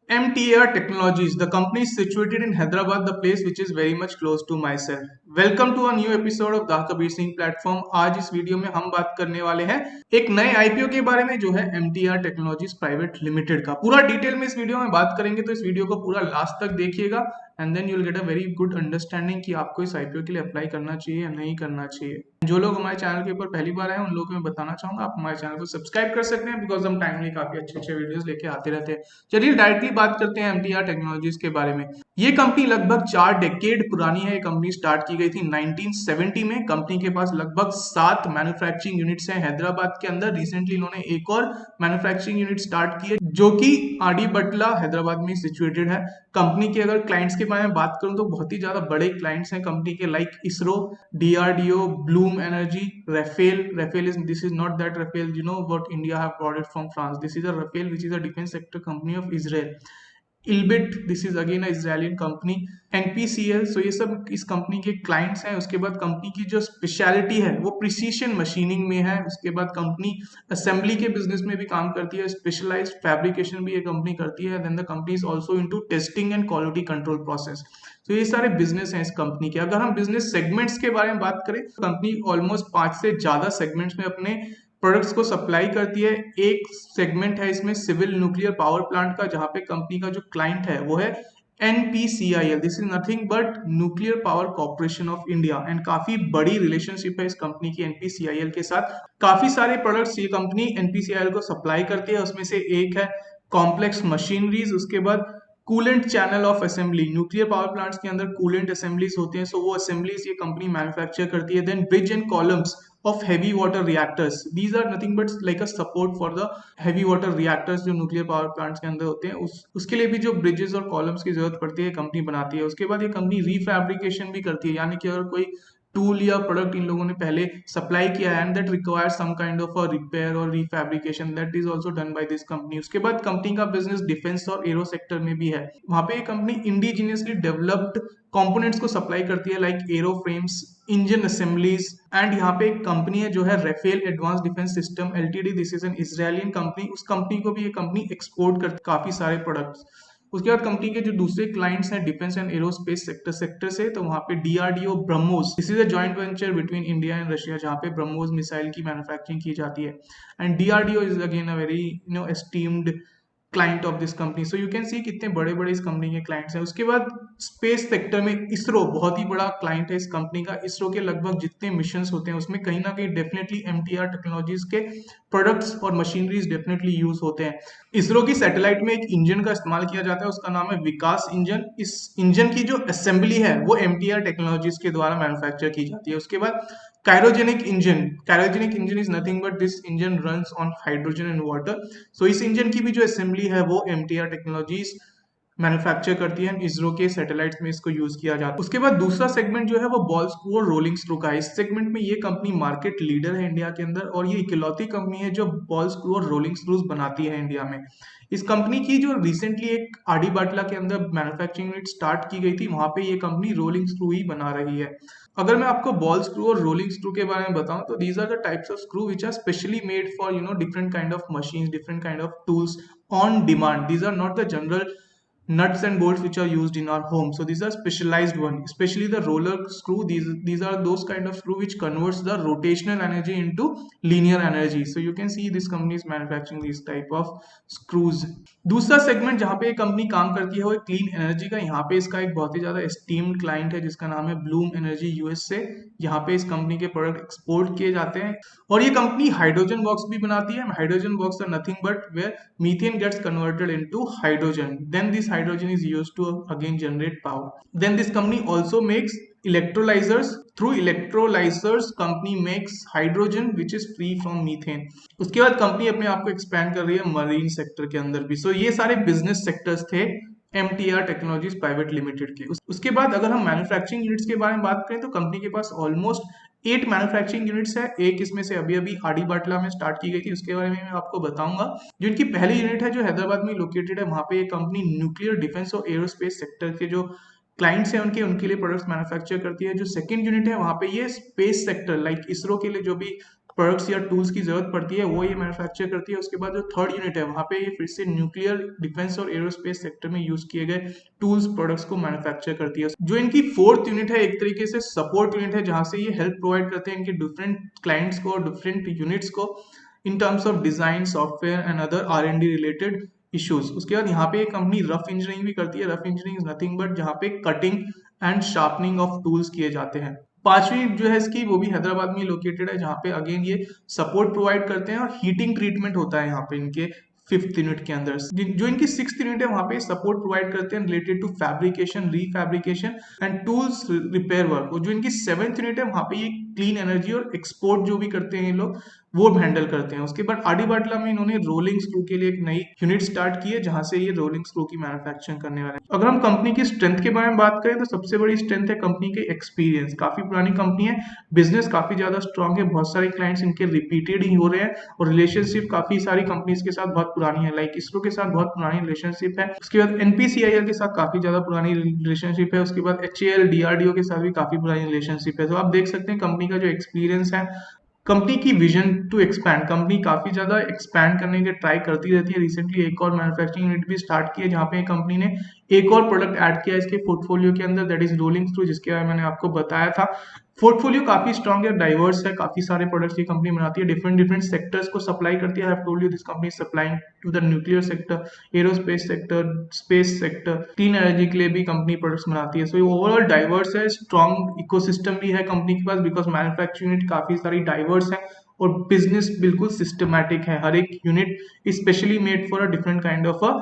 MTAR Technologies, the company is situated in Hyderabad, the place which is very much close to myself. Welcome to a new episode of the Kabir Singh platform. आज इस video में हम बात करने वाले हैं एक नए आईपीओ के बारे में जो है MTAR टेक्नोलॉजीज प्राइवेट लिमिटेड का। पूरा डिटेल में इस वीडियो में बात करेंगे, तो इस वीडियो को पूरा लास्ट तक देखिएगा and then you will get a very good understanding कि आपको इस आईपीओ के लिए अप्लाई करना चाहिए या नहीं करना चाहिए। जो लोग हमारे चैनल के ऊपर पहली बार आए उन लोगों को मैं बताना चाहूंगा आप हमारे चैनल को सब्सक्राइब कर सकते हैं, बिकॉज हम टाइमली काफी अच्छे अच्छे वीडियोस लेके आते रहते हैं। चलिए डायरेक्टली बात करते हैं MTAR टेक्नोलॉजीज के बारे में। ये कंपनी लगभग 4 डेकेड पुरानी है। ये कंपनी स्टार्ट की गई थी 1970 में। कंपनी के पास लगभग 7 मैन्युफैक्चरिंग यूनिट्स हैं हैदराबाद के अंदर। रिसेंटली इन्होंने एक और मैन्युफैक्चरिंग यूनिट स्टार्ट की है जो कि आडी बटला हैदराबाद में सिचुएटेड है। कंपनी के अगर क्लाइंट्स के बारे में बात करूं तो बहुत ही ज्यादा बड़े क्लाइंट्स हैं कंपनी के, like ISRO, DRDO, Bloom energy, Rafale is this is not that Rafale what India have bought it from France. This is a Rafale which is a defense sector company of Israel. Ilbit, this is again a Israeli company. NPCL, so ये सब इस company के clients हैं। उसके बाद company की जो speciality है वो प्रिसीशन मशीनिंग में है। उसके बाद कंपनी असेंबली के बिजनेस में भी काम करती है, स्पेशलाइज्ड फैब्रिकेशन भी ये कंपनी करती है। Then the company is also into testing and quality control process. तो ये सारे बिजनेस हैं इस कंपनी के। अगर हम बिजनेस सेगमेंट्स के बारे में बात करें तो कंपनी ऑलमोस्ट 5 से ज्यादा सेगमेंट्स में अपने प्रोडक्ट्स को सप्लाई करती है। एक सेगमेंट है इसमें सिविल न्यूक्लियर पावर प्लांट का, जहां पे कंपनी का जो क्लाइंट है वो है NPCIL। This is nothing but nuclear power corporation of India, and काफी बड़ी रिलेशनशिप है इस कंपनी की NPCIL के साथ। काफी सारे प्रोडक्ट्स ये कंपनी NPCIL को सप्लाई करती है। उसमें से एक है कॉम्प्लेक्स मशीनरीज, उसके बाद coolant channel of assembly. Nuclear power plants के अंदर कूलेंट असेंबलीज होते हैं, सो वो असेंबलीज ये कंपनी मैन्युफैक्चर करती है। Then bridge and columns of heavy water reactors, these are nothing but like a support for the heavy water reactors जो nuclear power plants के अंदर होते हैं। उसके लिए भी जो ब्रिजेस और कॉलम्स की जरूरत पड़ती है कंपनी बनाती है। उसके बाद ये कंपनी रीफैब्रिकेशन भी करती है, यानी कि अगर कोई टूल या प्रोडक्ट इन लोगों ने पहले सप्लाई किया है and that requires some kind of a repair और refabrication, that is also done by this company. उसके बाद कंपनी का बिजनेस डिफेंस और एरो सेक्टर में भी है। वहां पे ये कंपनी इंडिजिनियसली डेवलप्ड कंपोनेंट्स को सप्लाई करती है, like aero frames, engine assemblies. And यहाँ पे एक कंपनी है जो है Rafael advance defence system LTD। This is an Israelian company. उस कंपनी को भी ये कंपनी एक्सपोर्ट करती है काफी सारे प्रोडक्ट्स। उसके बाद कंपनी के जो दूसरे क्लाइंट्स हैं डिफेंस एंड एरोस्पेस सेक्टर से, तो वहाँ पे DRDO BrahMos, this is a joint venture between India and Russia, जहाँ पे ब्रह्मोस मिसाइल की मैन्युफैक्चरिंग की जाती है। And DRDO is again a very esteemed client of this company. So you can see कितने बड़े बड़े इस कंपनी के क्लाइंट्स हैं। उसके बाद स्पेस सेक्टर में इसरो बहुत ही बड़ा क्लाइंट है इस कंपनी का। इसरो के लगभग जितने मिशन होते हैं उसमें कहीं ना कहीं डेफिनेटली MTAR टेक्नोलॉजीज के प्रोडक्ट्स और मशीनरीज डेफिनेटली यूज होते हैं। इसरो की सैटेलाइट में एक इंजन का इस्तेमाल किया जाता है, उसका नाम है विकास इंजन। इस इंजन की जो असेंबली है वो MTAR टेक्नोलॉजीज के द्वारा मैन्युफैक्चर की जाती है। उसके बाद cryogenic engine is nothing but this engine runs on hydrogen and water. So इस इंजन की भी जो असेंबली है वो MTAR टेक्नोलॉजीज मैन्युफैक्चर करती है। इसरो के सैटेलाइट्स में इसको यूज किया जाता है। उसके बाद दूसरा सेगमेंट जो है वो बॉल स्क्रू और रोलिंग स्क्रू का है। इस सेगमेंट में ये कंपनी मार्केट लीडर है इंडिया के अंदर, और ये इकलौती कंपनी है जो बॉल स्क्रू और रोलिंग स्क्रूज बनाती है इंडिया में। इस कंपनी की जो रिसेंटली एक आडी बाटला के अंदर मैन्युफैक्चरिंग यूनिट स्टार्ट की गई थी, वहां पे ये कंपनी रोलिंग स्क्रू ही बना रही है। अगर मैं आपको बॉल स्क्रू और रोलिंग स्क्रू के बारे में बताऊं तो these are the types of screw which are specially made for different kind of machines, different kind of tools on demand. These are not the general nuts and bolts which are used in our home. So these are specialized one, especially the roller screw. These are those kind of screw which converts the rotational energy into linear energy. So you can see this company is manufacturing these type of screws. दूसरा segment जहां पे ये company काम करती है वो clean energy का। यहाँ पे इसका एक बहुत ही ज्यादा एस्टीम्ड क्लाइंट है जिसका नाम है ब्लूम एनर्जी US से। यहाँ पे इस कंपनी के प्रोडक्ट एक्सपोर्ट किए जाते हैं, और ये कंपनी हाइड्रोजन बॉक्स भी बनाती है। Hydrogen box are nothing but where methane gets converted into hydrogen, then this hydrogen is used to again generate power. Then this company also makes electrolyzers. Through electrolyzers company makes hydrogen which is free from methane. उसके बाद company अपने आप को expand कर रही है marine sector के अंदर भी। सो ये सारे बिजनेस सेक्टर्स थे MTAR टेक्नोलॉजीज प्राइवेट लिमिटेड के। उसके बाद अगर हम मैन्युफैक्चरिंग यूनिट्स के बारे में बात करें तो कंपनी के पास ऑलमोस्ट 8 मैन्युफैक्चरिंग यूनिट्स है। एक इसमें से अभी अभी आडी बाटला में स्टार्ट की गई थी, उसके बारे में मैं आपको बताऊंगा। जो इनकी पहली यूनिट है जो हैदराबाद में लोकेटेड है, वहां पे ये कंपनी न्यूक्लियर डिफेंस और एरोस्पेस सेक्टर के जो क्लाइंट्स हैं उनके लिए प्रोडक्ट्स मैन्युफैक्चर करती है। जो सेकंड यूनिट है वहां पे ये स्पेस सेक्टर लाइक इसरो के लिए जो भी प्रोडक्ट्स या टूल्स की जरूरत पड़ती है वो ये मैन्युफैक्चर करती है। उसके बाद जो थर्ड यूनिट है वहाँ पे ये फिर से न्यूक्लियर, डिफेंस और एरोस्पेस सेक्टर में यूज किए गए टूल्स प्रोडक्ट्स को मैन्युफैक्चर करती है। जो इनकी फोर्थ यूनिट है एक तरीके से सपोर्ट यूनिट है, जहाँ से ये हेल्प प्रोवाइड करते हैं इनके डिफरेंट क्लाइंट्स को, डिफरेंट यूनिट्स को in terms of design, software and other R&D related issues. उसके बाद यहाँ पे एक कंपनी रफ इंजीनियरिंग भी करती है। Rough engineering is nothing but जहाँ पे cutting and sharpening of tools किए जाते हैं। पांचवी जो है इसकी वो भी हैदराबाद में लोकेटेड है, जहाँ पे अगेन ये सपोर्ट प्रोवाइड करते हैं और हीटिंग ट्रीटमेंट होता है यहाँ पे इनके फिफ्थ यूनिट के अंदर। जो इनकी सिक्स्थ यूनिट है वहाँ पे सपोर्ट प्रोवाइड करते हैं related to fabrication, refabrication and tools repair work. और जो इनकी सेवेंथ यूनिट है वहाँ पे ये क्लीन एनर्जी और एक्सपोर्ट जो भी करते हैं ये लोग वो हैंडल करते हैं। उसके बाद आदिबाटला में इन्होंने रोलिंग स्क्रू के लिए एक नई यूनिट स्टार्ट की है, जहां से ये रोलिंग स्क्रू की मैन्युफैक्चरिंग करने वाले हैं। अगर हम कंपनी की स्ट्रेंथ के बारे में बात करें तो सबसे बड़ी स्ट्रेंथ है कंपनी के एक्सपीरियंस। काफी पुरानी कंपनी है, बिजनेस काफी ज्यादा स्ट्रॉन्ग है, बहुत सारे क्लाइंट्स इनके रिपीटेड ही हो रहे हैं और रिलेशनशिप काफी सारी कंपनीज के साथ बहुत पुरानी है। लाइक इसरो के साथ बहुत पुरानी रिलेशनशिप है। उसके बाद NPCIL के साथ काफी ज्यादा पुरानी रिलेशनशिप है। उसके बाद HAL, DRDO के साथ भी काफी पुरानी रिलेशनशिप है। तो आप देख सकते हैं कंपनी का जो एक्सपीरियंस है, कंपनी की विजन टू एक्सपैंड। कंपनी काफी ज्यादा एक्सपैंड करने के ट्राई करती रहती है। रिसेंटली एक और मैन्युफैक्चरिंग यूनिट भी स्टार्ट की है, जहां पे कंपनी ने एक और प्रोडक्ट ऐड किया इसके पोर्टफोलियो के अंदर, दैट इज रोलिंग स्क्रू, जिसके बारे में मैंने आपको बताया था। पोर्टफोलियो काफी स्ट्रॉन्ग है, डाइवर्स है, काफी सारे प्रोडक्ट्स की कंपनी बनाती है, डिफरेंट सेक्टर्स को सप्लाई करती है। I have told you this company supplying to the nuclear sector, aerospace sector, space sector, clean energy के लिए भी कंपनी प्रोडक्ट्स बनाती है। सो ये ओवरऑल डाइवर्स है, स्ट्रॉन्ग इकोसिस्टम भी है कंपनी के पास, बिकॉज मैन्युफैक्चरिंग यूनिट काफी सारी डाइवर्स है और बिजनेस बिल्कुल सिस्टमैटिक है। हर एक unit specially made for a different kind of a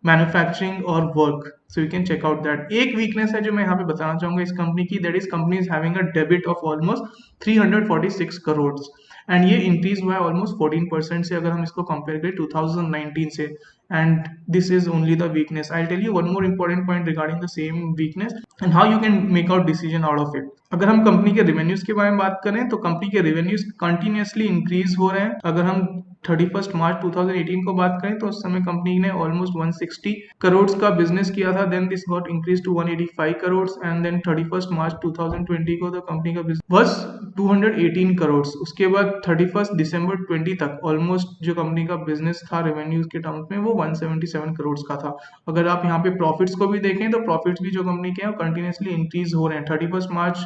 manufacturing और work. So you can check out that. एक वीकनेस है जो मैं यहाँ पे बताना चाहूंगा इस कंपनी की, that is company is having a debit of almost 346 crore and ये इंक्रीज हुआ है ऑलमोस्ट 14% से, अगर हम इसको कंपेयर करें 2019 से। And this is only the weakness. I tell you one more important point regarding the same weakness and how you can make out decision out of it. अगर हम कंपनी के रेवेन्यूज के बारे में बात करें तो कंपनी के रेवेन्यूज कंटिन्यूअसली इंक्रीज हो रहे हैं। अगर हम 31 मार्च 2018 को बात करें तो उस समय कंपनी ने ऑलमोस्ट 160 करोड़ का बिजनेस किया था, then this got increase to 185 crore and then 31 March 2020 को तो कंपनी का बिजनेस बस 218 करोड़। उसके बाद 31 दिसंबर 20 तक ऑलमोस्ट जो कंपनी का बिजनेस था रेवेन्यूज के टर्म्स में वो 177 करोड़ का था। अगर आप यहाँ पे प्रॉफिट्स को भी देखें तो प्रॉफिट्स भी जो कंपनी के हैं कंटिन्यूअसली इंक्रीज हो रहे हैं। 31 मार्च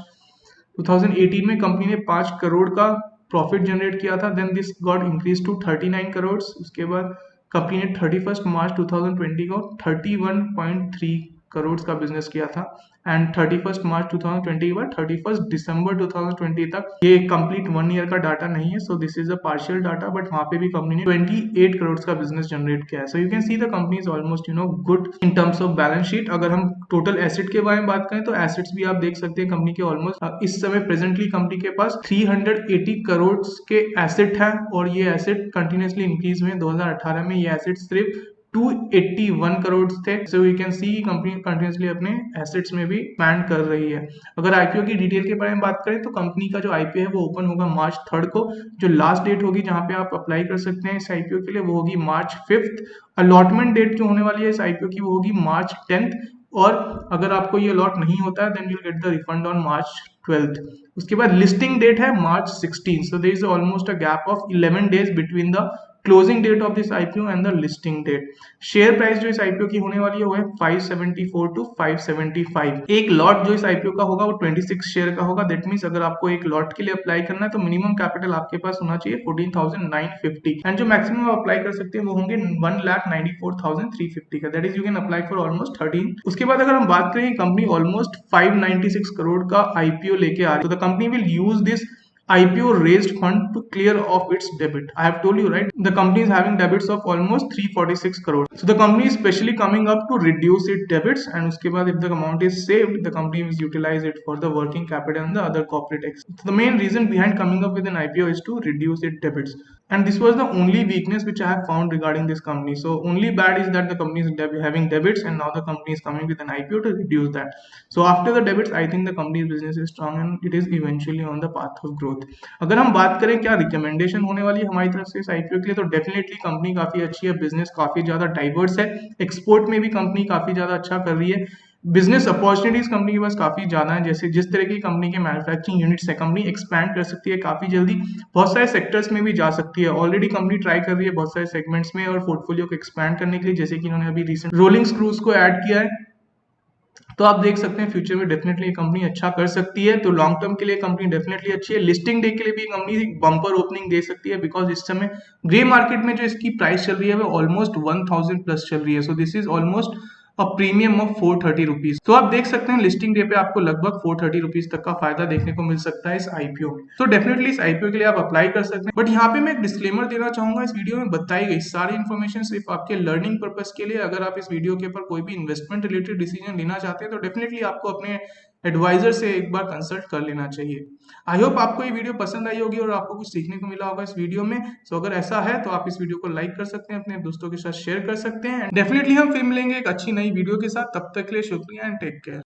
2018 में कंपनी ने 5 करोड़ का प्रॉफिट जनरेट किया था, then this got increase to 39 crore. उसके बाद कंपनी ने 31 मार्च 2020 को 31.3 करोड़ का बिजनेस किया था एंड 31 मार्च 2020 के बाद 31 दिसंबर 2020 तक, ये कंप्लीट 1 ईयर का डाटा नहीं है, so this is a partial data, but वहां पे भी कंपनी ने 28 करोड़ का बिजनेस जनरेट किया है। सो you can see the company is almost good in terms of balance sheet. अगर हम टोटल एसेट के बारे में बात करें तो एसेट्स भी आप देख सकते हैं कंपनी के ऑलमोस्ट इस समय प्रेजेंटली कंपनी के पास 380 करोड़ के एसेट है और ये एसेट कंटिन्यूसली इंक्रीज हुए। 2018 में ये एसेट सिर्फ 281 करोड़ थे। सो you can see company continuously अपने एसेट्स में भी एक्सपैंड कर रही है। अगर आईपीओ की डिटेल के बारे में बात करें तो कंपनी का जो आईपीओ है वो ओपन होगा मार्च 3 को। जो लास्ट डेट होगी जहां पे आप अप्लाई कर सकते हैं इस आईपीओ के लिए वो होगी मार्च 5। अलॉटमेंट डेट जो होने वाली है इस आईपीओ की वो होगी मार्च 10, और अगर आपको ये अलॉट नहीं होता है then you get the refund on March 12। उसके बाद लिस्टिंग डेट है March 16। So there is almost a gap of 11 days between the closing date of this IPO and the listing date. Share price जो इस IPO की होने वाली है वो है 574 टू 575। एक लॉट जो इस आईपीओ का होगा वो 26 शेयर का होगा। दैट मींस अगर आपको एक लॉट के लिए अप्लाई करना है तो मिनिमम कैपिटल आपके पास होना चाहिए 14,950 एंड जो मैक्सिमम आप अप्लाई कर सकते हैं वो होंगे 1,94,350 का। That is you can apply for almost 13। उसके बाद अगर हम बात करें कंपनी ऑलमोस्ट 596 करोड़ का आईपीओ लेके आ रही है, तो the company will use this IPO raised fund to clear off its debit. I have told you, right? The company is having debits of almost 346 crores. So the company is specially coming up to reduce its debits, and उसके बाद if the amount is saved, the company will utilize it for the working capital and the other corporate expenses. So the main reason behind coming up with an IPO is to reduce its debits. And this was the only weakness which I have found regarding this company. So only bad is that the company is having debits, and now the company is coming with an IPO to reduce that. So after the debits, I think the company's business is strong and it is eventually on the path of growth. अगर हम बात करें क्या recommendation होने वाली है हमारी तरफ से इस आईपीओ के लिए, तो डेफिनेटली कंपनी काफी अच्छी है, बिजनेस काफी ज्यादा डाइवर्स है, एक्सपोर्ट में भी कंपनी काफी ज्यादा अच्छा कर रही है, बिजनेस अपॉर्चुनिटीज कंपनी के पास काफी ज्यादा है, जैसे जिस तरह की कंपनी के मैन्युफैक्चरिंग यूनिट्स है, कंपनी एक्सपैंड कर सकती है काफी जल्दी, बहुत सारे सेक्टर्स में भी जा सकती है। ऑलरेडी कंपनी ट्राई कर रही है बहुत सारे सेगमेंट्स में और पोर्टफोलियो को एक्सपैंड करने के लिए, जैसे कि इन्होंने अभी रिसेंट रोलिंग स्क्रूज को ऐड किया है। तो आप देख सकते हैं फ्यूचर में डेफिनेटली ये कंपनी अच्छा कर सकती है। तो लॉन्ग टर्म के लिए कंपनी डेफिनेटली अच्छी है। लिस्टिंग डे के लिए भी कंपनी बम्पर ओपनिंग दे सकती है, बिकॉज इस समय ग्रे मार्केट में जो इसकी प्राइस चल रही है वो ऑलमोस्ट 1000 प्लस चल रही है। So this is almost a premium of 430 rupees. तो आप देख सकते हैं लिस्टिंग डे पे आपको लगभग 430 रुपीज तक का फायदा देखने को मिल सकता है इस आईपीओ में। तो डेफिनेटली इस आईपीओ के लिए आप अप्लाई कर सकते हैं। बट यहाँ पे मैं एक डिस्क्लेमर देना चाहूंगा, इस वीडियो में बताई गई सारी इन्फॉर्मेशन सिर्फ आपके लर्निंग पर्पज के लिए। अगर आप इस वीडियो के ऊपर कोई भी इन्वेस्टमेंट रिलेटेड डिसीजन लेना चाहते हैं तो डेफिनेटली आपको अपने एडवाइजर से एक बार कंसल्ट कर लेना चाहिए। आई होप आपको ये वीडियो पसंद आई होगी और आपको कुछ सीखने को मिला होगा इस वीडियो में। सो अगर ऐसा है तो आप इस वीडियो को लाइक कर सकते हैं, अपने दोस्तों के साथ शेयर कर सकते हैं। डेफिनेटली हम फिर मिलेंगे एक अच्छी नई वीडियो के साथ। तब तक के लिए शुक्रिया एंड टेक केयर।